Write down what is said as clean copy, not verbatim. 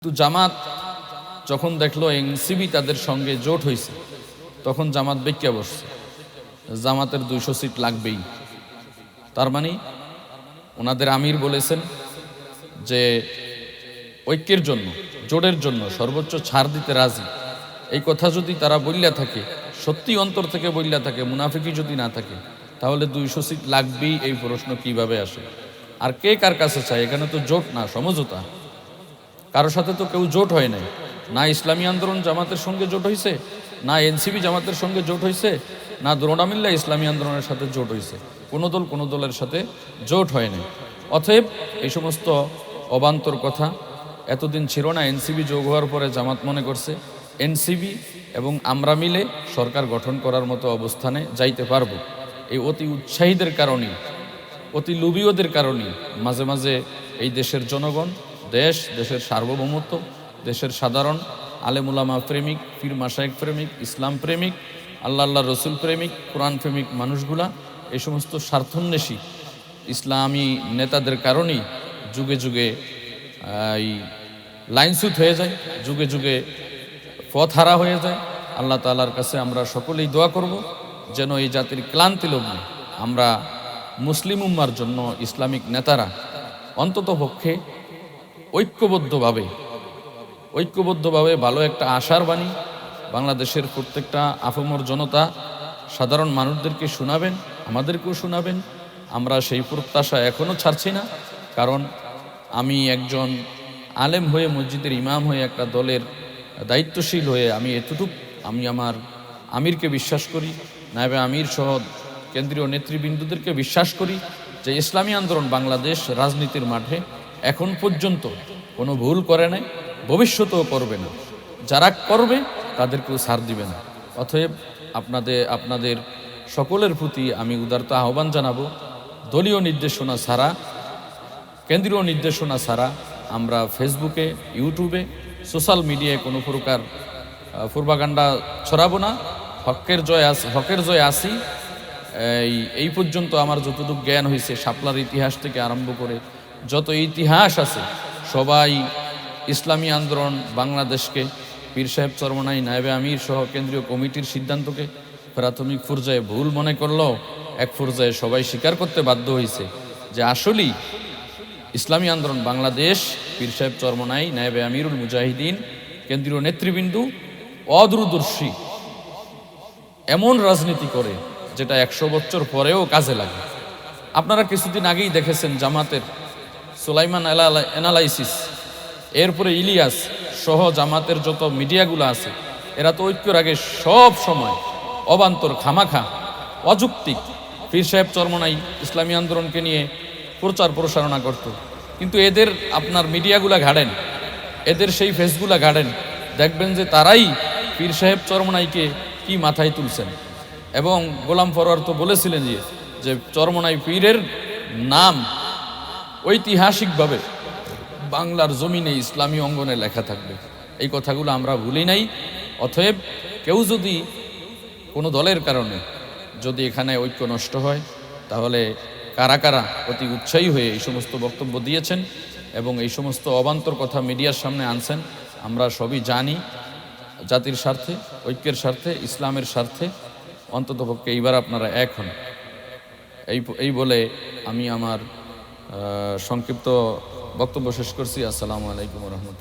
কিন্তু জামাত যখন দেখলো এনসিবি তাদের সঙ্গে জোট হয়েছে, তখন জামাত বেঁকে বসছে, জামাতের 200 সিট লাগবেই। তার মানে ওনাদের আমির বলেছেন যে ঐক্যের জন্য, জোটের জন্য সর্বোচ্চ ছাড় দিতে রাজি। এই কথা যদি তারা বললা থাকে, সত্যি অন্তর থেকে বললা থাকে, মুনাফিকি যদি না থাকে, তাহলে 200 সিট লাগবেই। এই প্রশ্ন কিভাবে আসে? আর কে কার কাছে চায়? এখানে তো জোট না, সমঝোতা। কারোর সাথে তো কেউ জোট হয় নাই। না ইসলামী আন্দোলন জামাতের সঙ্গে জোট হয়েছে, না এনসিবি জামাতের সঙ্গে জোট হয়েছে, না দ্রোণামিল্লা ইসলামী আন্দোলনের সাথে জোট হয়েছে। কোনো দল কোনো দলের সাথে জোট হয় নাই। অতএব এই সমস্ত অবান্তর কথা এতদিন ছিল না। এনসিবি যোগ হওয়ার পরে জামাত মনে করছে এনসিবি এবং আমরা মিলে সরকার গঠন করার মতো অবস্থানে যাইতে পারবো। এই অতি উৎসাহীদের কারণেই, অতি লুবীয়দের কারণেই মাঝে মাঝে এই দেশের জনগণ, দেশের সার্বভৌমত্ব, দেশের সাধারণ আলেমুলামা প্রেমিক, পীর মাশায়েখ প্রেমিক, ইসলাম প্রেমিক, আল্লাহ রসুল প্রেমিক, কোরআন প্রেমিক মানুষগুলা এই সমস্ত স্বার্থন্বেষী ইসলামী নেতাদের কারণেই যুগে যুগে এই লাইনচ্যুত হয়ে যায়, যুগে যুগে পথহারা হয়ে যায়। আল্লাহ তাআলার কাছে আমরা সকলেই দোয়া করব যেন এই জাতির ক্লান্তি লগ্নে আমরা মুসলিম উম্মার জন্য ইসলামিক নেতারা অন্তত পক্ষে ঐক্যবদ্ধভাবে ভালো একটা আশার বাণী বাংলাদেশের প্রত্যেকটা আফমর জনতা, সাধারণ মানুষদেরকে শোনাবেন, আমাদেরকেও শোনাবেন। আমরা সেই প্রত্যাশা এখনও ছাড়ছি না। কারণ আমি একজন আলেম হয়ে, মসজিদের ইমাম হয়ে, একটা দলের দায়িত্বশীল হয়ে আমি আমার আমিরকে বিশ্বাস করি, নায়েবে আমির সহ কেন্দ্রীয় নেতৃবৃন্দদেরকে বিশ্বাস করি যে ইসলামী আন্দোলন বাংলাদেশ রাজনীতির মাঠে এখন পর্যন্ত কোনো ভুল করে নাই, ভবিষ্যতেও করবে না। যারা করবে তাদেরকেও ছাড় দিবে না। অতএব আপনাদের সকলের প্রতি আমি উদারত আহ্বান জানাবো, দলীয় নির্দেশনা ছাড়া, কেন্দ্রীয় নির্দেশনা ছাড়া আমরা ফেসবুকে, ইউটিউবে, সোশ্যাল মিডিয়ায় কোনো প্রকার প্রোপাগান্ডা ছড়াবো না। হকের জয় আসি। এই পর্যন্ত আমার যতটুকু জ্ঞান হয়েছে, শাপলার ইতিহাস থেকে আরম্ভ করে যত ইতিহাস আছে, সবাই ইসলামী আন্দোলন বাংলাদেশকে, পীর সাহেব চরমনাই, নায়েবে আমির সহ কেন্দ্রীয় কমিটির সিদ্ধান্তকে প্রাথমিক পর্যায়ে ভুল মনে করলেও এক পর্যায়ে সবাই স্বীকার করতে বাধ্য হয়েছে যে আসলেই ইসলামী আন্দোলন বাংলাদেশ, পীর সাহেব চরমনাই, নায়েবে আমিরুল মুজাহিদিন, কেন্দ্রীয় নেতৃবৃন্দ অদূরদর্শী এমন রাজনীতি করে যেটা 100 বছর পরেও কাজে লাগে। আপনারা কিছুদিন আগেই দেখেছেন জামাতের সুলাইমান অ্যানালাইসিস, এরপরে ইলিয়াস সহ জামাতের যত মিডিয়াগুলো আছে, এরা তো ঐক্যর আগে সব সময় অবান্তর, খামাখা, অযৌক্তিক পীর সাহেব চরমনাই ইসলামী আন্দোলনকে নিয়ে প্রচার প্রসারণা করত। কিন্তু এদের আপনার মিডিয়াগুলা ঘাড়েন, এদের সেই ফেসগুলা ঘাড়েন, দেখবেন যে তারাই পীর সাহেব চরমনাইকে কি মাথায় তুলছেন। এবং গোলাম ফরওয়ার তো বলেছিলেন যে চরমনাই পীরের নাম ঐতিহাসিকভাবে বাংলার জমিনে ইসলামী অঙ্গনে লেখা থাকবে। এই কথাগুলো আমরা ভুলি নাই। অতএব কেউ যদি কোনো দলের কারণে যদি এখানে ঐক্য নষ্ট হয়, তাহলে কারা কারা অতি উৎসাহী হয়ে এই সমস্ত বক্তব্য দিয়েছেন এবং এই সমস্ত অবান্তর কথা মিডিয়ার সামনে আনছেন, আমরা সবই জানি। জাতির স্বার্থে, ঐক্যের স্বার্থে, ইসলামের স্বার্থে অন্ততপক্ষে এইবার আপনারা এক হন। এই বলে আমি আমার সংক্ষিপ্ত বক্তব্য শেষ করছি। আসসালামু আলাইকুম ওয়া রাহমাতুল্লাহ।